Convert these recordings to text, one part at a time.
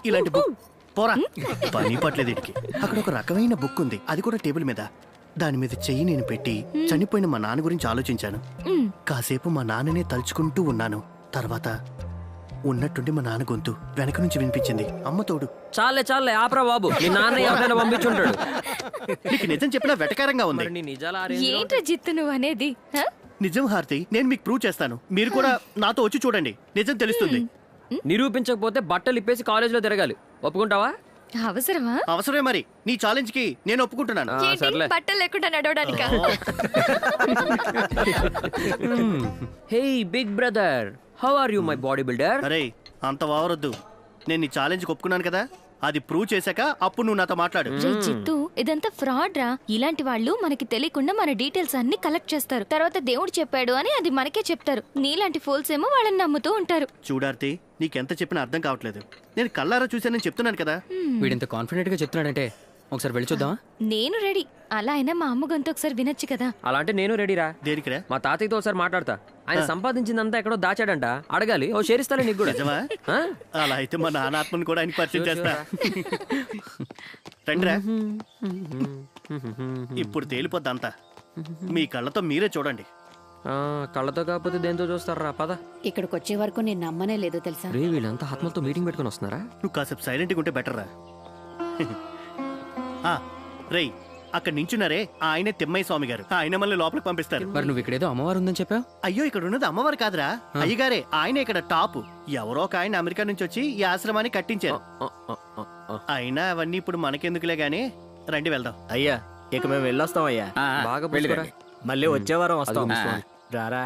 ఇలాంటి బుక్ పోరా పని పట్లేదు ఇడికి. అక్కడ ఒక రకమైన బుక్ ఉంది, అది కూడా టేబుల్ మీద. దాని మీద చెయ్యి నేను పెట్టి చనిపోయిన మా నాన్న గురించి ఆలోచించాను. కాసేపు మా నాన్ననే తలుచుకుంటూ ఉన్నాను. తర్వాత ఉన్నట్టుండి మా నాన్న గొంతు వెనక నుంచి వినిపించింది, అమ్మ తోడు. చాలే చాలే ఆపరా బాబు, మీ నాన్న ఎవరైనా పంపించుంటాడు. నీకు నిజం చెప్పినా వెటకారంగా ఉంది. మరి నీ నిజాలు ఆ ఏంట్రా జిత్తు నువ్వు అనేది? నిజం హారతి, నేను మీకు ప్రూవ్ చేస్తాను. మీరు కూడా నాతో వచ్చి చూడండి, నిజం తెలుస్తుంది. నిరూపించకపోతే బట్టలు ఇప్పేసి కాలేజీలో తిరగాలి. ఒప్పుకుంటావా? అవసరమా? అవసరమే. మరి నీ ఛాలెంజ్ కి నేను ఒప్పుకుంటున్నాను. ఏంటి, సర్లే. బట్టలు లేకుండా నడవడానికా? Hey big brother, how are you my bodybuilder? అరే అంత వావరొద్దు. నేను నీ ఛాలెంజ్ ఒప్పుకున్నాను కదా, అది ప్రూవ్ చేశాక అప్పుడు నువ్వు నాతో మాట్లాడు. రే జిత్తు, ఇదంతా ఫ్రాడ్ రా. ఇలాంటి వాళ్ళు మనకి తెలియకుండా మన డీటెయిల్స్ అన్ని కలెక్ట్ చేస్తారు. తర్వాత దేవుడు చెప్పాడు అని అది మనకే చెప్తారు. నీలాంటి ఫోల్స్ ఏమో వాళ్ళని నమ్ముతూ ఉంటారు. చూడార్తి, నీకెంత చెప్పినా అర్థం కావట్లేదు. నేను కళ్ళారా చూశానని చెప్తున్నాను కదా. వీడింత కాన్ఫిడెంట్ గా చెప్తున్నాడంటే ఒకసారి వెళ్ళి చూద్దామా? నేను రెడీ. అలా అయినా మా అమ్మ గొంతు ఒకసారి వినొచ్చు కదా. అలా అంటే నేను రెడీరా. దేనికిరా? మా తాతయ్యతో ఒకసారి మాట్లాడతా. ఆయన సంపాదించిందంతా ఎక్కడో దాచాడంట, అడగాలి. ఓ షేర్ ఇస్తాలే నీకు కూడా. నిజమా? ఆ? అలా అయితే మా నాన్న ఆత్మను కూడా ఆయనకి పరిచయం చేస్తా. రండిరా, ఇప్పుడు తేలిపోద్దంతా. మీ కళ్ళతో మీరే చూడండి. ఆ, కళ్ళతో కాకపోతే దేంతో చూస్తారా? పద. ఇక్కడికి వచ్చే వరకు నేను నమ్మనే లేదు తెలుసా. రే వీళ్ళంతా ఆత్మలతో మీటింగ్ పెట్టుకుని వస్తున్నారా? నువ్వు కాసేపు సైలెంట్గా ఉంటే బెటర్ రా. రేయ్, అక్కడ నించున్నారే ఆయనే తిమ్మయ్య స్వామి గారు. ఆయన మళ్ళీ లోపలికి పంపిస్తారు. మరి నువ్వు ఇక్కడేదో అమ్మవారు ఉందని చెప్పావు. అయ్యో, ఇక్కడ ఉన్నది అమ్మవారు కాదురా, అయ్యగారే. ఆయన ఇక్కడ టాప్. ఎవరో ఒక ఆయన అమెరికా నుంచి వచ్చి ఈ ఆశ్రమాన్ని కట్టించారు. అయినా అవన్నీ ఇప్పుడు మనకెందుకులే గానీ రండి వెళ్దాం. అయ్యా ఇక మేము వెళ్ళొస్తాం అయ్యా. బాగా వెళ్ళిరండి. మళ్ళీ వచ్చే వారం వస్తాం. రారా.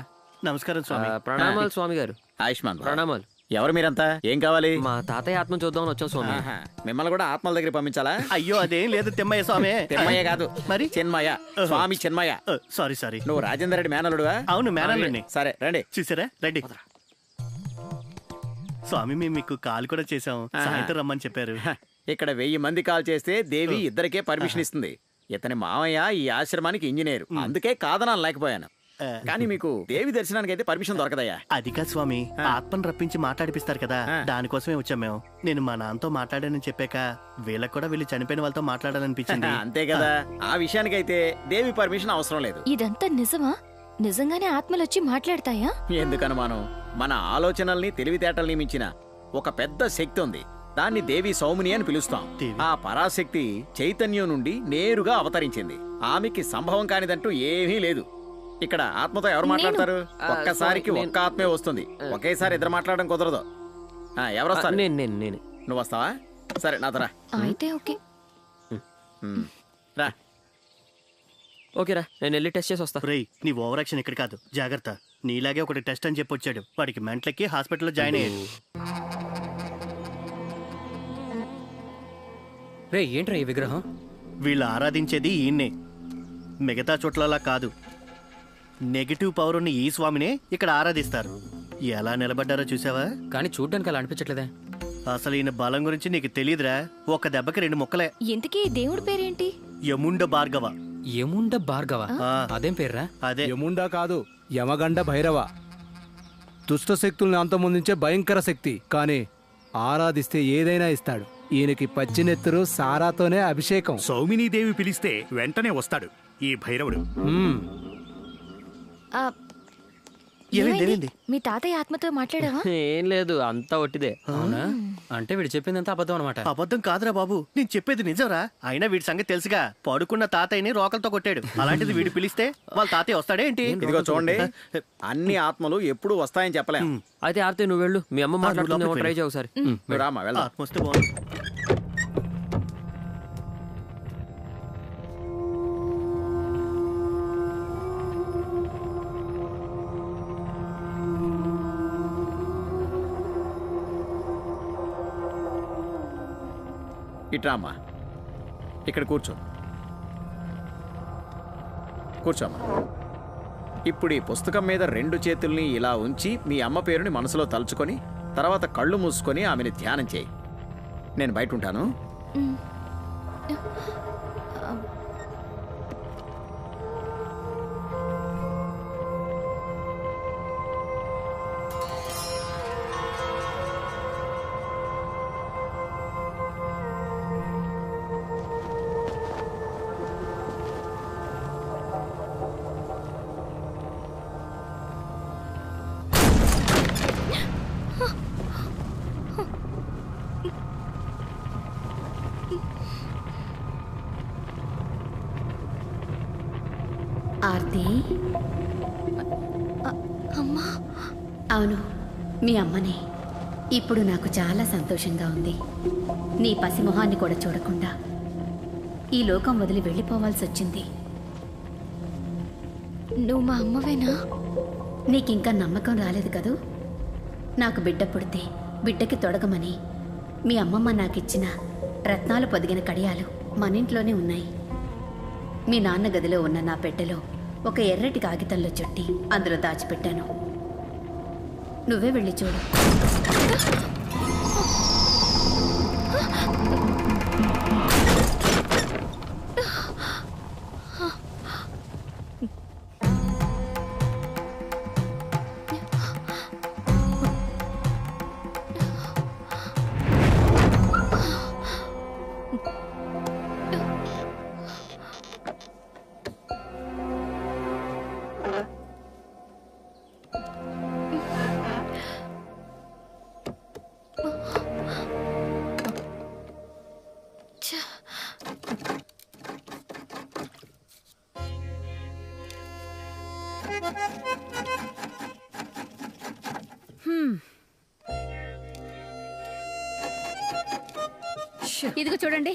నమస్కారం స్వామి. ప్రణామాలు స్వామి గారు. ఆయుష్మాన్ భవ. ప్రణామాలు. ఎవరు మీరంతా? ఏం కావాలి? మా తాతయ్య ఆత్మ చూద్దామని వచ్చాం స్వామి. ఆహా. మిమ్మల్ని కూడా ఆత్మల దగ్గర పంపించాలా? అయ్యో అదేం లేదు తిమ్మయ్య స్వామి. తిమ్మయ్య కాదు, మరి చిన్మయ్య, స్వామి చిన్మయ్య. Sorry sorry. నువ్వు రాజేందర్ రెడ్డి మేనలుడువా? అవును మేనల్ని. సరే రండి. చూసారా, రండి. స్వామి మేము మీకు కాల్ కూడా చేసాం, సాయంత్రం రమ్మని చెప్పారు. ఇక్కడ 1000 మంది కాల్ చేస్తే దేవి ఇద్దరికే పర్మిషన్ ఇస్తుంది. ఇతని మామయ్య ఈ ఆశ్రమానికి ఇంజనీర్, అందుకే కాదనాలు లేకపోయాను. కానీ మీకు దేవి దర్శనానికి అయితే పర్మిషన్ దొరకదయ్యా. అది కాదు స్వామి, ఆత్మను రప్పించి మాట్లాడిపిస్తారు కదా, దానికోసమే వచ్చాం మేము. నేను మా నాన్నతో మాట్లాడానని చెప్పాక వీళ్ళకి కూడా వీళ్ళు చనిపోయిన వాళ్ళతో మాట్లాడాలనిపించింది. అంతే కదా. ఆ విషయానికైతే దేవి పర్మిషన్ అవసరం లేదు. ఇదంతా నిజమా? నిజంగానే ఆత్మలు వచ్చి మాట్లాడతాయా? ఎందుకనుమానం? మన ఆలోచనల్ని తెలివితేటల్ని మించిన ఒక పెద్ద శక్తి ఉంది. దాన్ని దేవి సౌముని అని పిలుస్తాం. ఆ పరాశక్తి చైతన్యం నుండి నేరుగా అవతరించింది. ఆమెకి సంభవం కానిదంటూ ఏమీ లేదు. ఇక్కడ ఆత్మతో ఎవరు మాట్లాడతారు? ఒక్కసారికి ఒక్క ఆత్మే వస్తుంది, ఒకేసారి ఇద్దరు మాట్లాడడం కుదరదు. ఎవరు వస్తారు? నువ్వు వస్తావా? సరే నాతో రా. అయితే ఓకే. రా. ఓకేరా, నేను వెళ్ళి టెస్ట్ చేసి వస్తా. రేయ్, నీ ఓవర్ యాక్షన్ ఇక్కడ కాదు, జాగ్రత్త. నీలాగే ఒకటి టెస్ట్ అని చెప్పి వచ్చాడు, వాడికి మెంట్లకి హాస్పిటల్లో జాయిన్ అయ్యాడు. రే ఏంట్రా ఈ విగ్రహం? వీళ్ళు ఆరాధించేది ఈయన్నే, మిగతా చోట్లలా కాదు. నెగిటివ్ పవర్ ఉన్న ఈ స్వామినే ఇక్కడ ఆరాధిస్తారు. ఎలా నిలబడ్డారో చూసావా? కానీ చూడ్డానికి అలా అనిపించట్లేదే. అసలు ఈయన బలం గురించి నీకు తెలియదురా. ఒక దెబ్బకి 2 ముక్కలే. ఇంతకీ దేవుడి పేరేంటి? యముండ భార్గవ. యముండ భార్గవ? అదేం పేర్రా? అదే. యముండ కాదు, యమగండ భైరవ. దుష్ట శక్తుల్ని అంతమొందించే భయంకర శక్తి. కానీ ఆరాధిస్తే ఏదైనా ఇస్తాడు. ఈయనకి పచ్చినెత్తురు సారాతోనే అభిషేకం. సౌమినీదేవి పిలిస్తే వెంటనే వస్తాడు ఈ భైరవుడు. ఏమైంది? మీ తాతయ్య ఆత్మతో మాట్లాడావా? ఏం లేదు, అంతా ఒట్టిదే. అవునా? అంటే వీడు చెప్పిందంతా అబద్ధం అనమాట. అబద్ధం కాదురా బాబు, నేను చెప్పేది నిజంరా. అయినా వీడి సంగతి తెలుసుగా, పడుకున్న తాతయ్యని రోకలతో కొట్టాడు. అలాంటిది వీడు పిలిస్తే వాళ్ళ తాతయ్య వస్తాడే ఏంటి? ఇదిగో చూడండి, అన్ని ఆత్మలు ఎప్పుడు వస్తాయని చెప్పలేం. అయితే ఆర్తి నువ్వు వెళ్ళు, మీ అమ్మ మాట్లాడుతుందేమో ట్రై చేయ ఒకసారి. రామా వెళ్దాం. ఆత్మ వస్తే బాగుంది. ఇట్రామ్మా, ఇక్కడ కూర్చో. కూర్చోమ్మా. ఇప్పుడు ఈ పుస్తకం మీద 2 చేతుల్ని ఇలా ఉంచి మీ అమ్మ పేరుని మనసులో తలుచుకొని తర్వాత కళ్ళు మూసుకొని ఆమెని ధ్యానం చేయి. నేను బయట ఉంటాను. ఆర్తి, అమ్మా. అవును మీ అమ్మనే. ఇప్పుడు నాకు చాలా సంతోషంగా ఉంది. నీ పసిమొహాన్ని కూడా చూడకుండా ఈ లోకం వదిలి వెళ్ళిపోవాల్సి వచ్చింది. నువ్వు మా అమ్మవేనా? నీకింకా నమ్మకం రాలేదు కదూ? నాకు బిడ్డ పుడితే బిడ్డకి తొడగమని మీ అమ్మమ్మ నాకిచ్చిన రత్నాలు పొదిగిన కడియాలు మన ఇంట్లోనే ఉన్నాయి. మీ నాన్న గదిలో ఉన్న నా పెట్టెలో ఒక ఎర్రటి కాగితంలో చుట్టి అందులో దాచిపెట్టాను. నువ్వే వెళ్ళి చూడు. ఇదిగో చూడండి,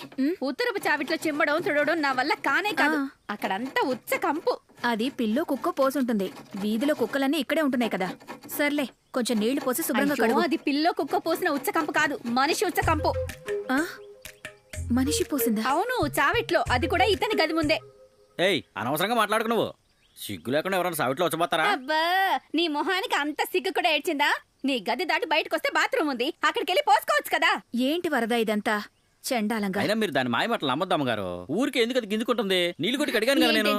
ఉత్తరపు చావిట్లో చిమ్మడం తుడవడం నా వల్ల కానే కాదు. అక్కడంతా ఉచ్చ కంపు. అది పిల్లో కుక్క పోసుంటుంది. వీధిలో కుక్కలన్నీ ఇక్కడే ఉంటున్నాయి కదా. సర్లే, కొంచెం నీళ్లు పోసి శుభ్రంగా కడుగు. అది పిల్లో కుక్క పోసిన ఉచ్చ కంపు కాదు, మనిషి ఉచ్చ కంపు. మనిషి పోసిందా? అవును, చావిట్లో, అది కూడా ఇతని గది ముందే. ఏయ్, అనవసరంగా మాట్లాడుకు. నువ్వు సిగ్గు లేకుండా ఎవరైనా సావిట్లో వచ్చబోతారా? అబ్బా, నీ మొహానికి అంత సిగ్గు కూడా ఏడ్చిందా? నీ గది దాటి బయటకు వస్తే బాత్రూమ్ ఉంది, అక్కడికి వెళ్ళి పోసుకోవచ్చు కదా. ఏంటి వరద ఇదంతా చండాలంగా? అయినా మీరు దాని మాయమాటలు నమ్మద్దాం గారు. ఊరికి ఎందుకు అది గింజుకుంటుంది? నీళ్ళు కొట్టి కడిగాను కదా నేను.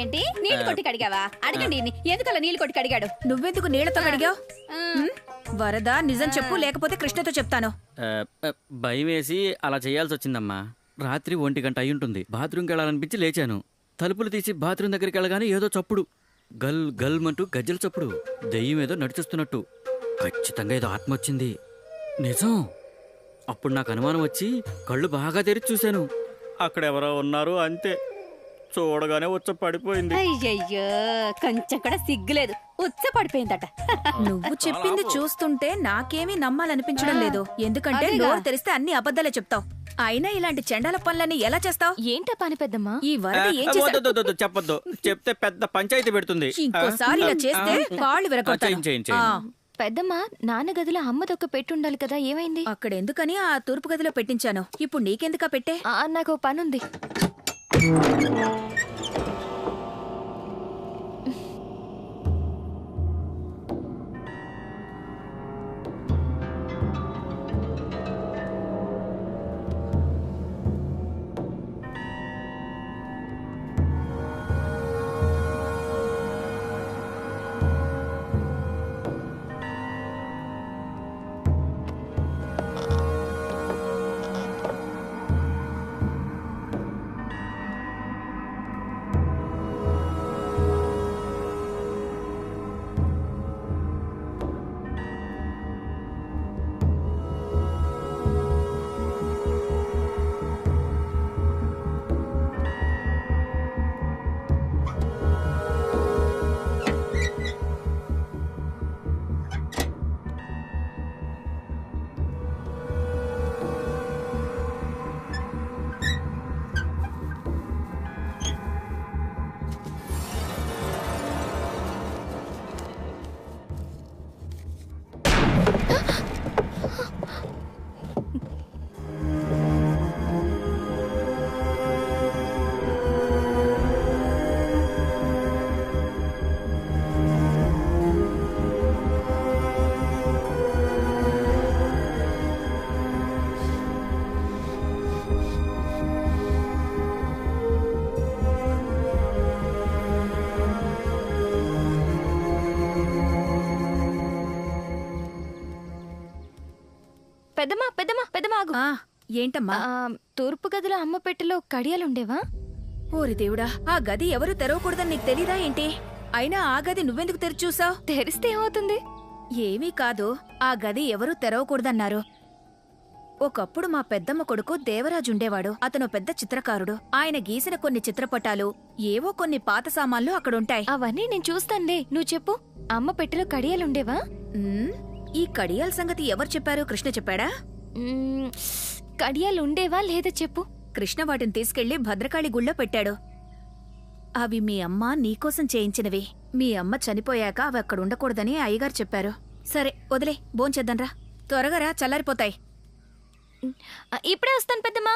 ఏంటి నీళ్లు కొట్టి కడిగావా? అడగండి, ఎందుకలా నీళ్లు కొట్టి కడిగాడు? నువ్వెందుకు నీళ్లతో కడిగావు? వరద, నిజం చెప్పు, లేకపోతే కృష్ణతో చెప్తాను. భయం వేసి అలా చేయాల్సి వచ్చిందమ్మా. రాత్రి 1 గంట అయి ఉంటుంది. బాత్రూమ్కి వెళ్ళాలనిపించి లేచాను. తలుపులు తీసి బాత్రూమ్ దగ్గరికి వెళ్ళగానే ఏదో చప్పుడు, గల్ గల్ అంటూ గజ్జల చప్పుడు. దెయ్యం ఏదో నడిచేస్తున్నట్టు. ఖచ్చితంగా ఏదో ఆత్మ వచ్చింది. నిజం. అప్పుడు నాకు అనుమానం వచ్చి కళ్ళు బాగా తెరిచి చూశాను. అక్కడ ఎవరో ఉన్నారు, అంతే. చూడగానే ఉచ్చ పడిపోయింది. అయ్యయ్యో, కొంచెం కూడా సిగ్గులేదు, ఉచ్చ పడిపోయిందట. నువ్వు చెప్పింది చూస్తుంటే నాకేమీ నమ్మాలనిపించడం లేదు. ఎందుకంటే నోరు తెరిస్తే అన్ని అబద్ధాలే చెప్తావు. అయినా ఇలాంటి చెండాల పనులన్నీ ఎలా చేస్తావు? ఏంటా పని పెద్దమ్మా? ఈ వరద ఏం చేశాడు? చెప్పొద్దు, చెప్తే పెద్ద పంచాయతీ పెడుతుంది. ఇంకోసారి ఇలా చేస్తే కాళ్ళు విరగొడతాను. పెద్దమ్మా, నాన్న గదిలో అమ్మదొక్క పెట్టుండాలి కదా, ఏమైంది? అక్కడ ఎందుకని ఆ తూర్పు గదిలో పెట్టించాను. ఇప్పుడు నీకెందుకా పెట్టే? నాకు పనుంది. పెద్దమ్మా పెద్దమ్మా పెద్దమ్మా ఆగు. ఏంటమ్మా? తూర్పు గదిలో అమ్మ పెట్టెలో కడియాలుండేవా? ఓరి దేవుడా, ఆ గది ఎవరు తెరవకూడదని నీకు తెలీదా ఏంటి? అయినా ఆ గది నువ్వెందుకు తెరిచి చూసావు? తెరిస్తే ఏమవుతుంది? ఏమీ కాదు, ఆ గది ఎవరు తెరవకూడదన్నారు. ఒకప్పుడు మా పెద్దమ్మ కొడుకు దేవరాజు ఉండేవాడు. అతను పెద్ద చిత్రకారుడు. ఆయన గీసిన కొన్ని చిత్రపటాలు, ఏవో కొన్ని పాత సామాన్లు అక్కడుంటాయి. అవన్నీ నేను చూస్తానులే, నువ్వు చెప్పు. అమ్మ పెట్టెలో కడియాలుండేవా? ఈ కడియాల సంగతి ఎవరు చెప్పారు? కృష్ణ చెప్పాడా? కడియాలు ఉండేవా లేదా చెప్పు. కృష్ణ వాటిని తీసుకెళ్లి భద్రకాళి గుళ్ళో పెట్టాడు. అవి మీ అమ్మ నీకోసం చేయించినవి. మీ అమ్మ చనిపోయాక అవి అక్కడ ఉండకూడదని అయ్యగారు చెప్పారు. సరే వదిలే, భోంచేద్దాంరా. త్వరగా రా, చల్లారిపోతాయి. ఇప్పుడే వస్తాను పెద్దమ్మా.